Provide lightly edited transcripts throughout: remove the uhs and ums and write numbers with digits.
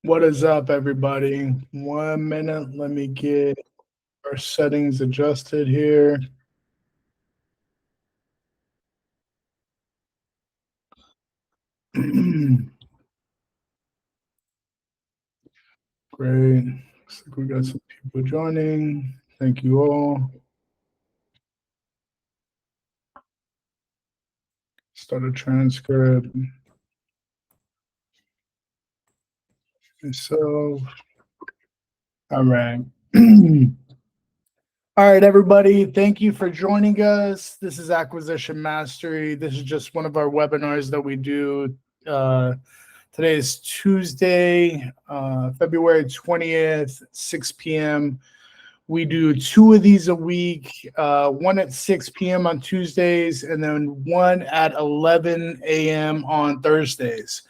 What is up, everybody? 1 minute. Let me get our settings adjusted here. Great. Looks like we got some people joining. Thank you all. Start a transcript. So, all right. All right, everybody. Thank you for joining us. This is Acquisition Mastery. This is just one of our webinars that we do. Today is Tuesday, February 20th, 6 p.m. We do 2 of these a week, one at 6 p.m. on Tuesdays, and then one at 11 a.m. on Thursdays.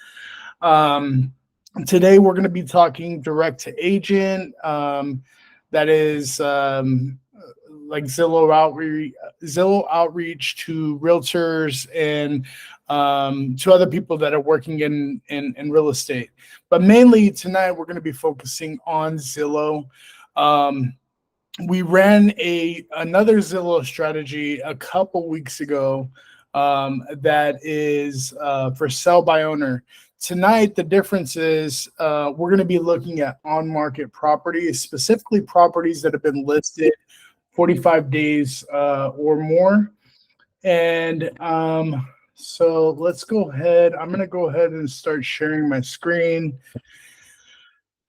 Today, we're going to be talking direct to agent. That is like Zillow outreach to realtors and to other people that are working in real estate. But mainly tonight, we're going to be focusing on Zillow. We ran another Zillow strategy a couple weeks ago that is for sell by owner. Tonight, the difference is we're going to be looking at on-market properties, specifically properties that have been listed 45 days or more. And so let's go ahead. I'm going to go ahead and start sharing my screen.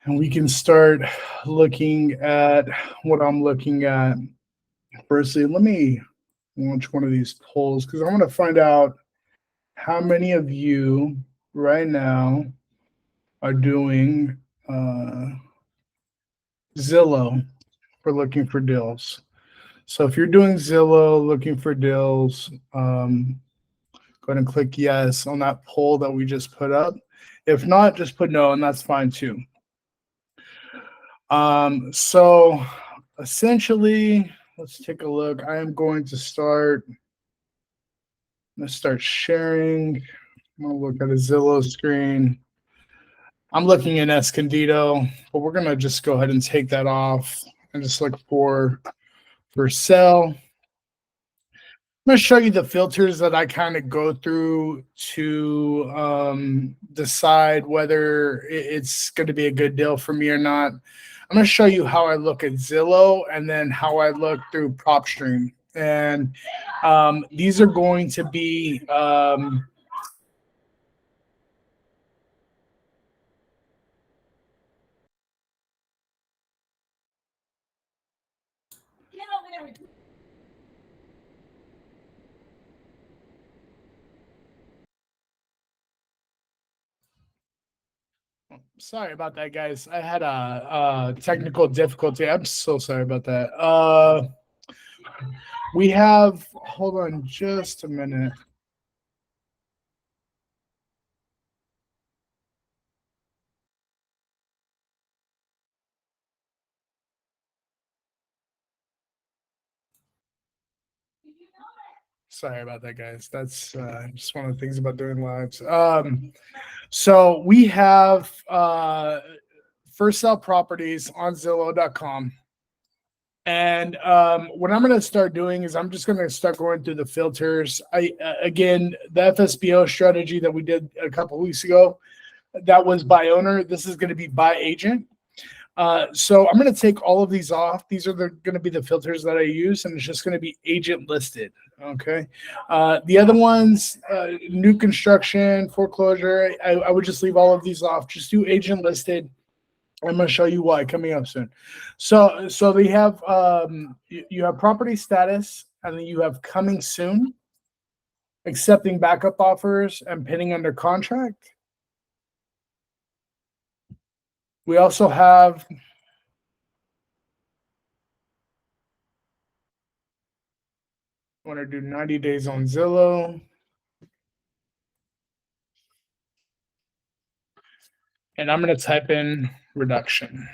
And we can start looking at what I'm looking at. Firstly, let me launch one of these polls because I want to find out how many of you right now are doing Zillow for looking for deals. So if you're doing Zillow looking for deals, go ahead and click yes on that poll that we just put up. If not, just put no, and that's fine too. So essentially, let's take a look. I am going to start. Let's start sharing. I'm gonna look at a Zillow screen. I'm looking in Escondido, but we're gonna just go ahead and take that off and just look for sale. I'm going to show you the filters that I kind of go through to decide whether it's going to be a good deal for me or not. I'm going to show you how I look at Zillow and then how I look through PropStream. And these are going to be sorry about that, guys. I had a technical difficulty. I'm so sorry about that. We have, hold on just a minute. Sorry about that, guys. That's just one of the things about doing lives. So we have for sale properties on Zillow.com. And what I'm going to start doing is I'm just going to start going through the filters. Again, the FSBO strategy that we did a couple of weeks ago, that was by owner. This is going to be by agent. So I'm going to take all of these off. These are going to be the filters that I use, and it's just going to be agent listed. Okay. The other ones, new construction, foreclosure, I would just leave all of these off. Just do agent listed. I'm going to show you why coming up soon. So they have you have property status, and then you have coming soon, accepting backup offers, and pending under contract. We also have want to do 90 days on Zillow. And I'm going to type in reduction.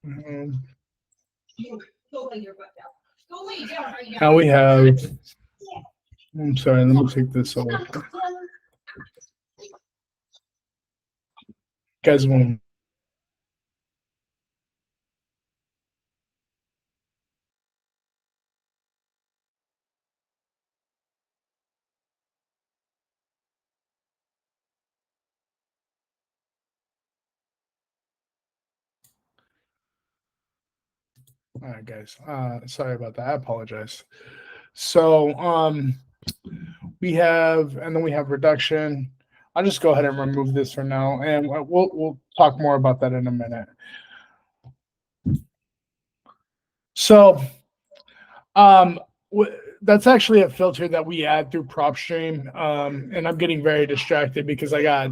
Now we have, I'm sorry, let me take this off. Guys won't. All right, guys. Sorry about that. I apologize. So we have, and then we have reduction. I'll just go ahead and remove this for now, and we'll talk more about that in a minute. So that's actually a filter that we add through PropStream, and I'm getting very distracted because I got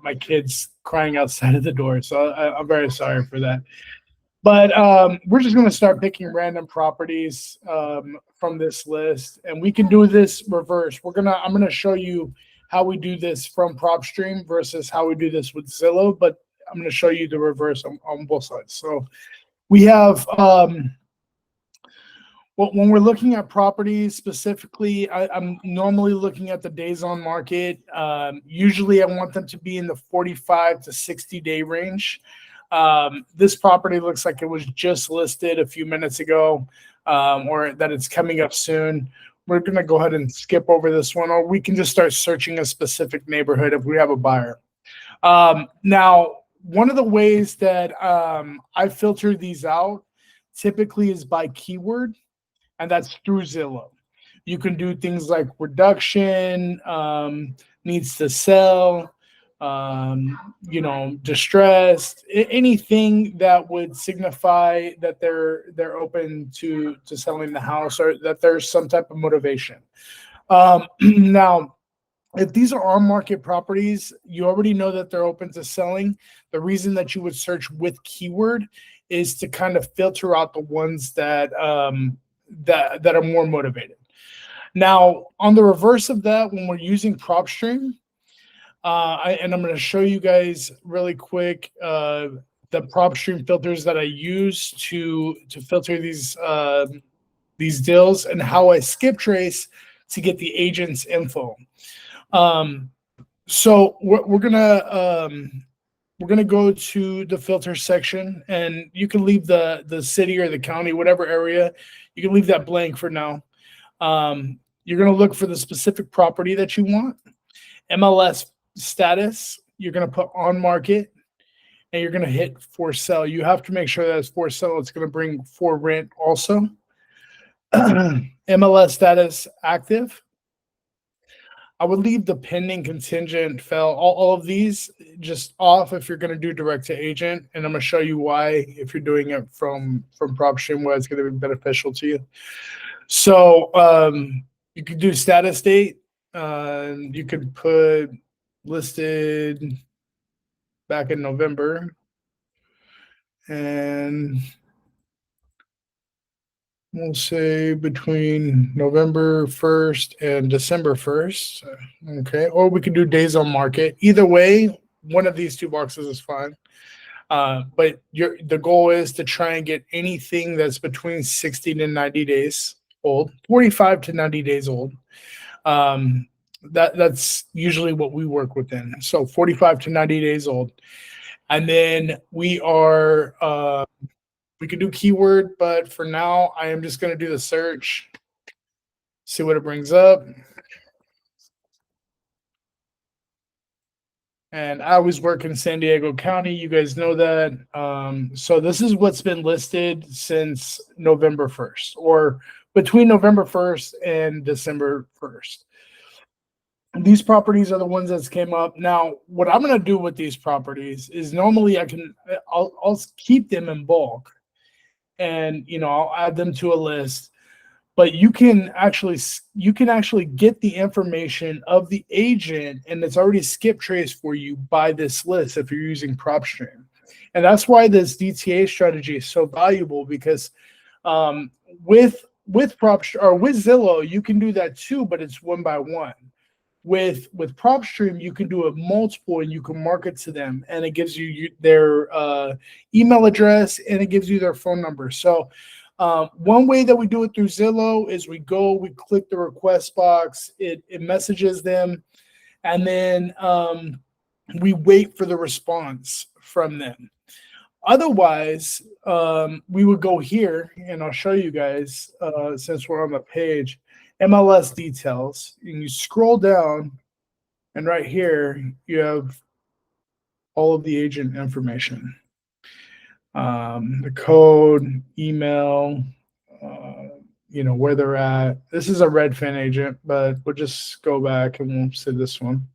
my kids crying outside of the door, so I'm very sorry for that. But we're just going to start picking random properties from this list, and we can do this reverse. I'm going to show you how we do this from PropStream versus how we do this with Zillow, but I'm going to show you the reverse on both sides. So we have, when we're looking at properties specifically, I'm normally looking at the days on market. Usually I want them to be in the 45 to 60 day range. This property looks like it was just listed a few minutes ago, or that it's coming up soon. We're going to go ahead and skip over this one, or we can just start searching a specific neighborhood if we have a buyer. Now, one of the ways that I filter these out typically is by keyword, and that's through Zillow. You can do things like reduction, needs to sell, distressed, anything that would signify that they're open to selling the house, or that there's some type of motivation. Now, if these are on market properties, you already know that they're open to selling. The reason that you would search with keyword is to kind of filter out the ones that are more motivated. Now, on the reverse of that, when we're using PropStream, and I'm going to show you guys really quick the PropStream filters that I use to filter these deals, and how I skip trace to get the agent's info. So we're gonna go to the filter section, and you can leave the city or the county, whatever area. You can leave that blank for now. You're gonna look for the specific property that you want. MLS status, you're going to put on market, and you're going to hit for sale. You have to make sure that it's for sale. It's going to bring for rent also. MLS status active. I would leave the pending contingent fail, all of these just off if you're going to do direct to agent, and I'm going to show you why if you're doing it from PropStream, why it's going to be beneficial to you. So you could do status date. You could put listed back in November, and we'll say between November 1st and December 1st. Okay. Or we could do days on market. Either way, one of these two boxes is fine. But the goal is to try and get anything that's between 60 to 90 days old, 45 to 90 days old. That's usually what we work within. So 45 to 90 days old. And then we could do keyword, but for now, I am just going to do the search, see what it brings up. And I always work in San Diego County. You guys know that. So this is what's been listed since November 1st, or between November 1st and December 1st. These properties are the ones that came up. Now, what I'm going to do with these properties is normally I'll keep them in bulk, and I'll add them to a list. But you can actually get the information of the agent, and it's already skip traced for you by this list if you're using PropStream. And that's why this DTA strategy is so valuable, because with PropStream or with Zillow, you can do that too, but it's one by one. With PropStream, you can do it multiple and you can market to them, and it gives you their email address and it gives you their phone number. So one way that we do it through Zillow is we click the request box, it messages them, and then we wait for the response from them. Otherwise, we would go here, and I'll show you guys, since we're on the page, MLS details, and you scroll down, and right here, you have all of the agent information. The code, email, where they're at. This is a Redfin agent, but we'll just go back and we'll say this one.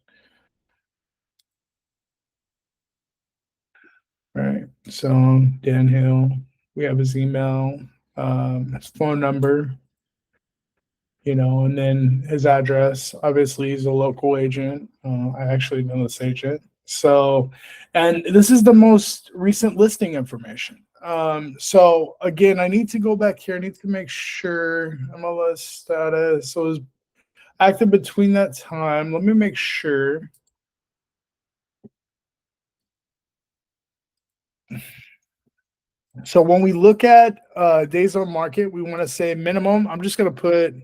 Right. So Dan Hill, we have his email, his phone number, and then his address. Obviously, he's a local agent. I actually know this agent. So, and this is the most recent listing information. So again, I need to go back here. I need to make sure MLS status. So it was active between that time. Let me make sure. So when we look at days on market, we want to say minimum. I'm just going to put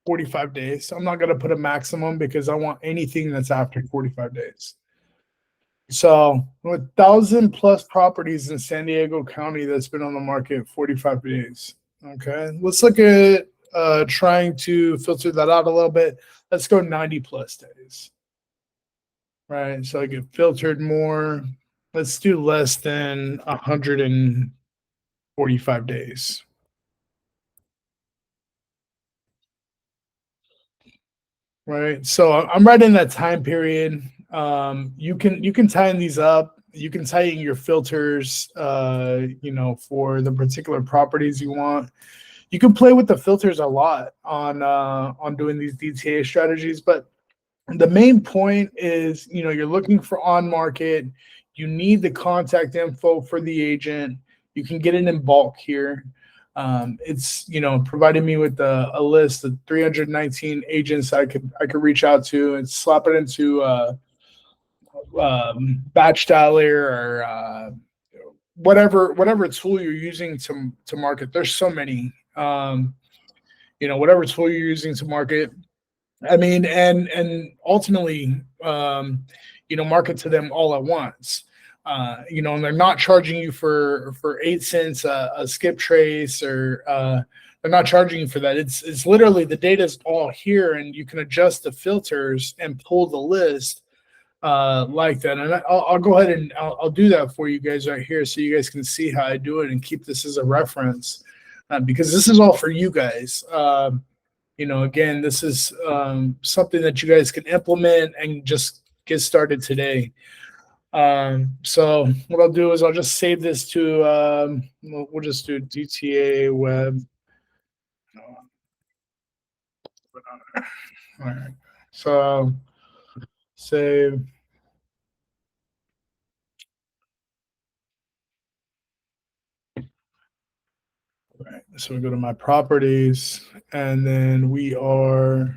45 days. I'm not going to put a maximum because I want anything that's after 45 days. So with 1,000 plus properties in San Diego County that's been on the market 45 days. Okay, let's look at trying to filter that out a little bit. Let's go 90 plus days. Right, so I get filtered more. Let's do less than 145 days. Right, so I'm right in that time period. You can tighten these up. You can tighten your filters, for the particular properties you want. You can play with the filters a lot on doing these DTA strategies, but the main point is, you're looking for on market. You need the contact info for the agent. You can get it in bulk here. It's providing me with a list of 319 agents I could reach out to and slap it into batch dialer or whatever tool you're using to market. There's so many. Whatever tool you're using to market. I mean, and ultimately, market to them all at once. And they're not charging you for 8 cents a skip trace, or they're not charging you for that. It's literally the data is all here, and you can adjust the filters and pull the list like that. And I'll go ahead and I'll do that for you guys right here, so you guys can see how I do it and keep this as a reference, because this is all for you guys. Again, this is something that you guys can implement and just get started today. So what I'll do is I'll just save this to, we'll just do DTA web. All right. So save. All right. So we go to my properties, and then we are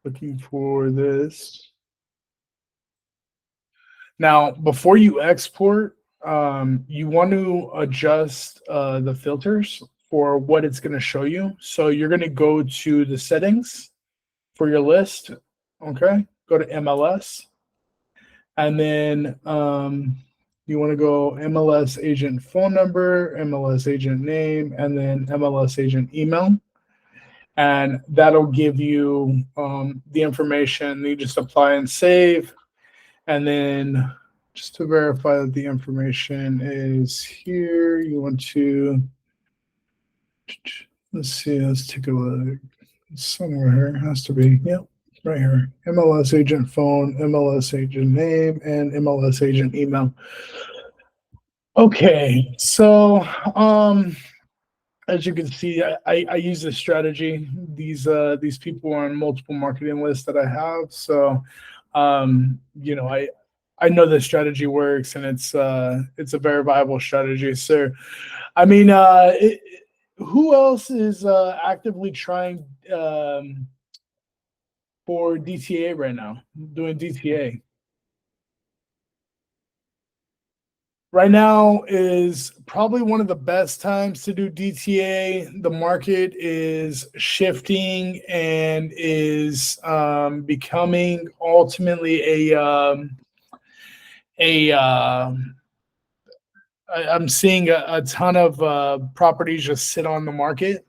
looking for this. Now, before you export, you want to adjust the filters for what it's going to show you. So you're going to go to the settings for your list. Okay, go to MLS, and then you want to go MLS agent phone number, MLS agent name, and then MLS agent email. And that'll give you the information. You just apply and save. And then just to verify that the information is here, you want to, let's see, let's take a look. Somewhere here, it has to be, yep, right here. MLS agent phone, MLS agent name, and MLS agent email. Okay, so as you can see, I use this strategy. These people are on multiple marketing lists that I have. So I know this strategy works, and it's a very viable strategy. So, I mean, who else is actively trying for DTA right now, doing DTA. Right now is probably one of the best times to do DTA. The market is shifting and is becoming ultimately I'm seeing a ton of properties just sit on the market.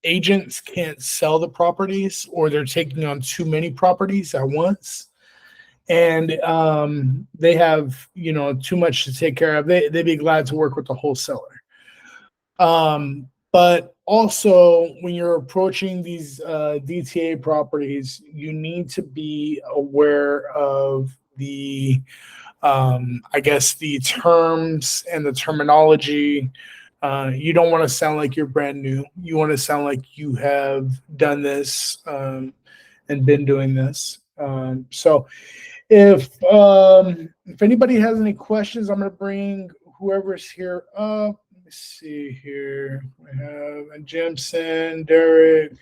Agents can't sell the properties, or they're taking on too many properties at once, and they have too much to take care of. They'd be glad to work with the wholesaler. But also, when you're approaching these DTA properties, you need to be aware of the I guess the terms and the terminology. You don't want to sound like you're brand new. You want to sound like you have done this and been doing this. So if anybody has any questions, I'm going to bring whoever's here up. Let me see here. We have Jimson, Derek.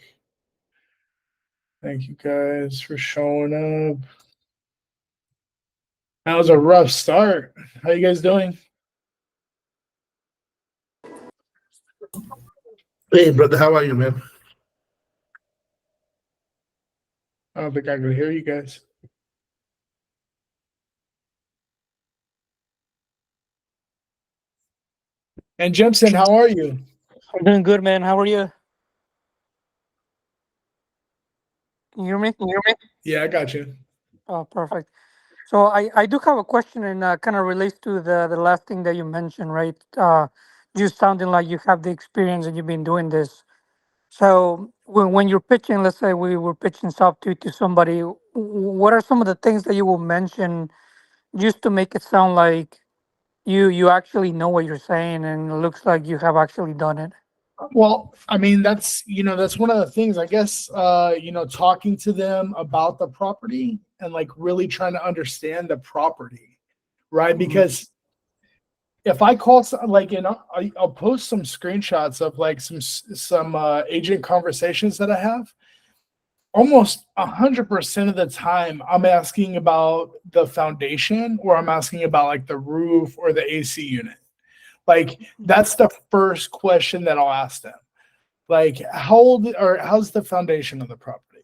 Thank you guys for showing up. That was a rough start. How you guys doing? Hey, brother, how are you, man? I don't think I can hear you guys. And Jimson, how are you? I'm doing good, man. How are you? Can you hear me? Yeah, I got you. Oh, perfect. So I do have a question, and kind of relates to the last thing that you mentioned, right? You sounding like you have the experience and you've been doing this. So when you're pitching, let's say we were pitching soft to somebody, what are some of the things that you will mention just to make it sound like you actually know what you're saying and it looks like you have actually done it? Well, I mean, that's one of the things, I guess, talking to them about the property and like really trying to understand the property, right? Mhm. Because if I call like, I'll post some screenshots of like some agent conversations that I have. Almost 100% of the time, I'm asking about the foundation, or I'm asking about like the roof or the AC unit. Like that's the first question that I'll ask them. Like, how old or how's the foundation of the property?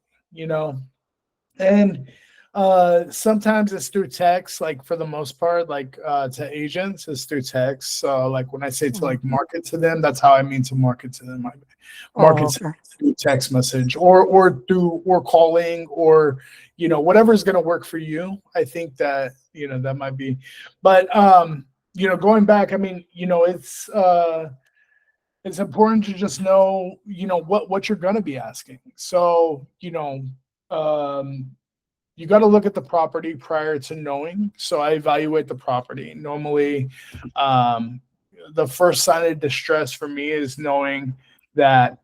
And sometimes it's through text, like for the most part, like to agents, it's through text. So like when I say to like market to them, that's how I mean to market to them. I market Oh, okay. through text message or through or calling, or whatever is going to work for you. I think that that might be, but going back, I mean, it's important to just know what you're going to be asking. So you got to look at the property prior to knowing. So I evaluate the property. Normally, the first sign of distress for me is knowing that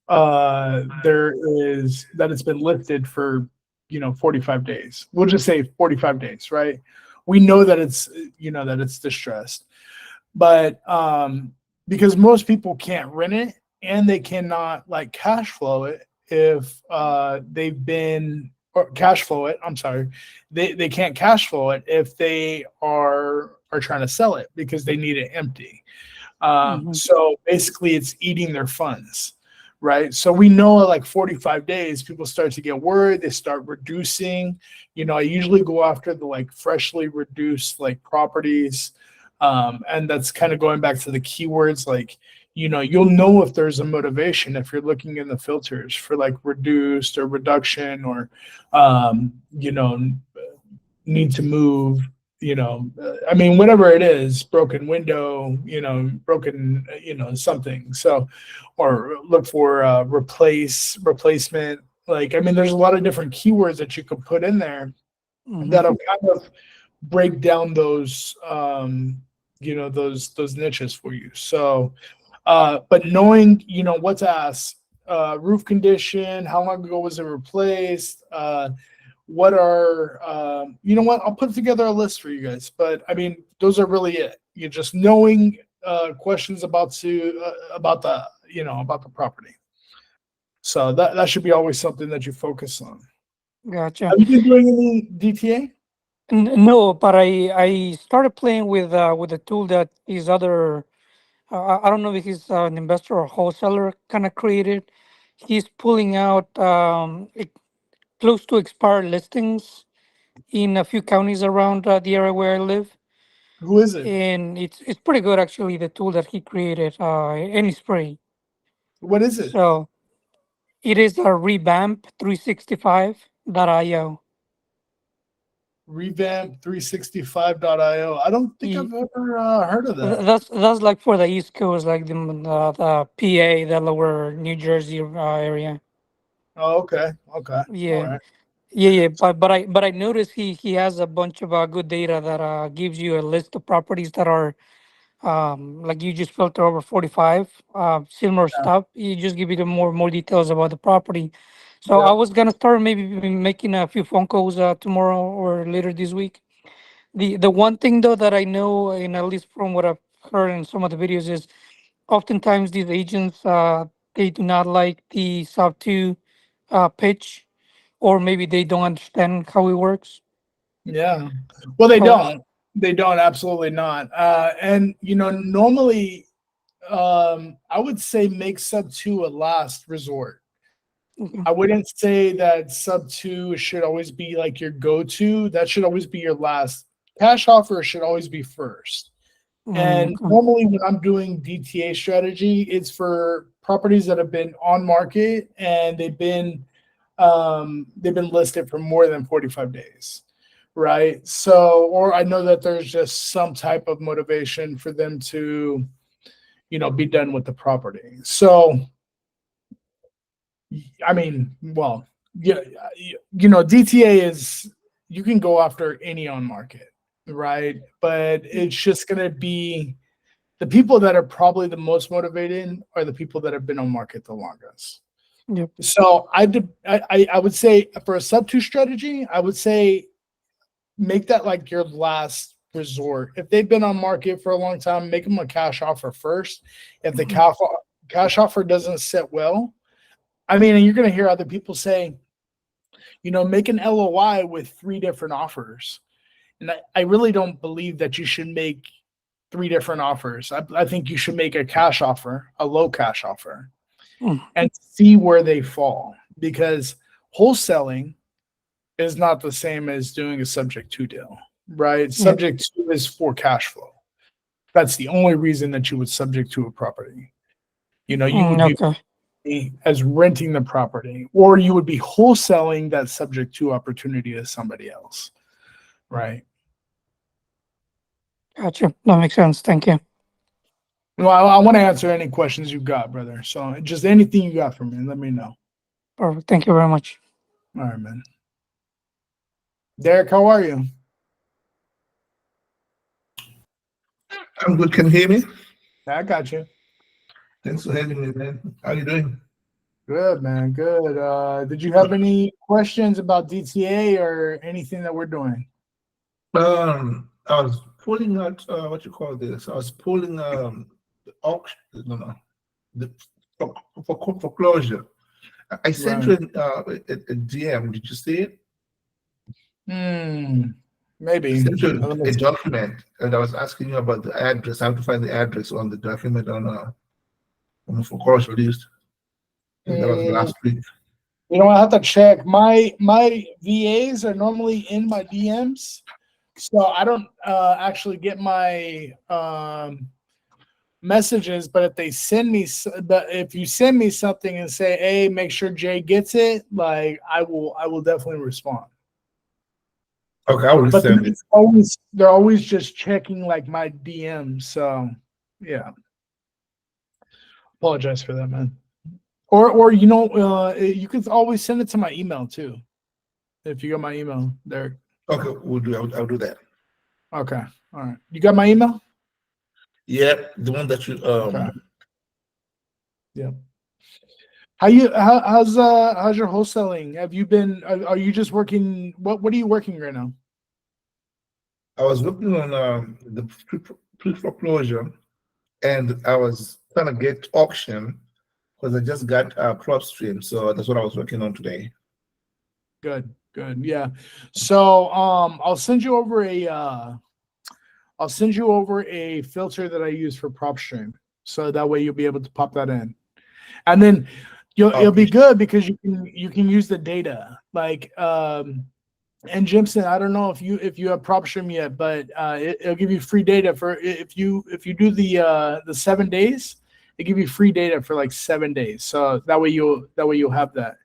that it's been listed for 45 days. We'll just say 45 days, right? We know that it's distressed, but because most people can't rent it and they cannot like cash flow it if they've been or cash flow it. I'm sorry, they can't cash flow it if they are trying to sell it because they need it empty. So basically, it's eating their funds, right? So we know at like 45 days, people start to get worried. They start reducing. I usually go after the like freshly reduced like properties. And that's kind of going back to the keywords, like, you'll know if there's a motivation if you're looking in the filters for like reduced or reduction or, need to move, I mean, whatever it is, broken window, broken, something. So, or look for replacement. Like, I mean, there's a lot of different keywords that you could put in there that'll kind of break down those those niches for you. So but knowing what to ask, roof condition, how long ago was it replaced, what are what, I'll put together a list for you guys. But I mean, those are really it. You're just knowing questions about the about the property. So that should be always something that you focus on. Gotcha. Have you been doing any DTA? No, but I started playing with a tool that these other I don't know if he's an investor or wholesaler kind of created. He's pulling out close to expired listings in a few counties around the area where I live, Who is it? and it's pretty good actually. The tool that he created, and it's free. What is it? So it is a revamp 365.io. Revamp365.io. I don't think I've ever heard of that. That's like for the East Coast, like the PA, the lower New Jersey area. Oh, okay. Okay. All Yeah, right. yeah. But I noticed he has a bunch of good data that gives you a list of properties that are like you just filter over 45 similar Yeah. stuff. You just give you the more details about the property. So I Yep. was gonna start maybe making a few phone calls tomorrow or later this week. The one thing though that I know, and at least from what I've heard in some of the videos, is oftentimes these agents they do not like the sub two pitch, or maybe they don't understand how it works. Yeah. Well, they So don't. They don't. Absolutely not. And normally, I would say make sub two a last resort. mhm, I wouldn't say that sub two should always be like your go to. That should always be your last. Cash offer should always be first. And okay. normally, when I'm doing DTA strategy, it's for properties that have been on market and they've been listed for more than 45 days, right? So, or I know that there's just some type of motivation for them to, be done with the property. So, I mean, well, yeah, DTA is you can go after any on market, right? But it's just gonna be the people that are probably the most motivated are the people that have been on market the longest. Yep. So I would say for a sub two strategy, I would say make that like your last resort. If they've been on market for a long time, make them a cash offer first. If the Mhm. cash offer doesn't sit well, I mean, and you're going to hear other people say, make an LOI with 3 different offers. And I really don't believe that you should make 3 different offers. I think you should make a cash offer, a low cash offer, Mm, and see where they fall, because wholesaling is not the same as doing a subject to deal, right? yep. Subject to is for cash flow. That's the only reason that you would subject to a property. You would be Okay. as renting the property, or you would be wholesaling that subject to opportunity to somebody else, right? Gotcha. That makes sense. Thank you. Well, I want to answer any questions you've got, brother. So just anything you got for me, let me know. Perfect. Thank you very much. All right, man. Derek, how are you? I'm good. Can you hear me? I got you. Thanks for having me, man. How you doing? Good, man. Good. Did you have any questions about DTA or anything that we're doing? I was pulling out what you call this. I was pulling the auction, no, the for foreclosure. I sent Right. you a DM. Did you see it? I Maybe. sent you Let me a see. document, and I was asking you about the address. How to find the address on the document on the foreclosure list. I think that was Mm, last week. I have to check. My VAs are normally in my DMs, so I don't actually get my messages. But if they send me, but if you send me something and say, "Hey, make sure Jay gets it," like I will definitely respond. Okay, I will But send it. they're always just checking like my DMs. So yeah, apologize for that, man. Or you can always send it to my email too. If you got my email there. Okay, we'll do. I'll do that. Okay. All right. You got my email? Yeah, the one that you Okay. Yeah. How's your wholesaling? Have you been are you just working what are you working right now? I was working on the pre foreclosure, and I was trying to get auction, because I just got Propstream, so that's what I was working on today. Good, yeah. So I'll send you over a filter that I use for PropStream, so that way you'll be able to pop that in, and then it'll be good because you can use the data. Like and Jimson, I don't know if you have PropStream yet, but it'll give you free data for if you do the 7 days, it give you free data for like 7 days. So that way you'll have that,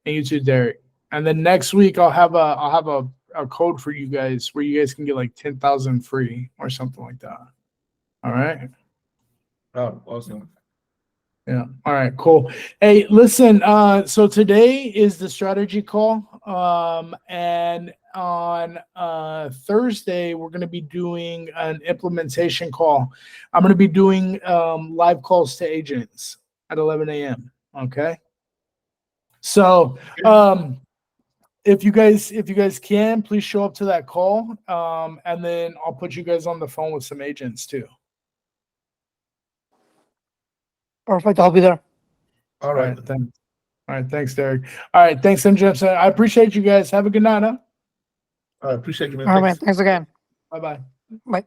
and you too, Derek. And then next week I'll have a code for you guys where you guys can get like 10,000 free or something like that. All right. Oh, awesome. Yeah. All right, cool. Hey, listen, so today is the strategy call. And on Thursday, we're going to be doing an implementation call. I'm going to be doing live calls to agents at 11 a.m. Okay. So if you guys can, please show up to that call. And then I'll put you guys on the phone with some agents too. Perfect. I'll be there. All right. Thanks. All right. Thanks, Derek. All right. Thanks, Jimson. I appreciate you guys. Have a good night, huh? I appreciate you, man. All right, man. Thanks again. Bye-bye. Bye.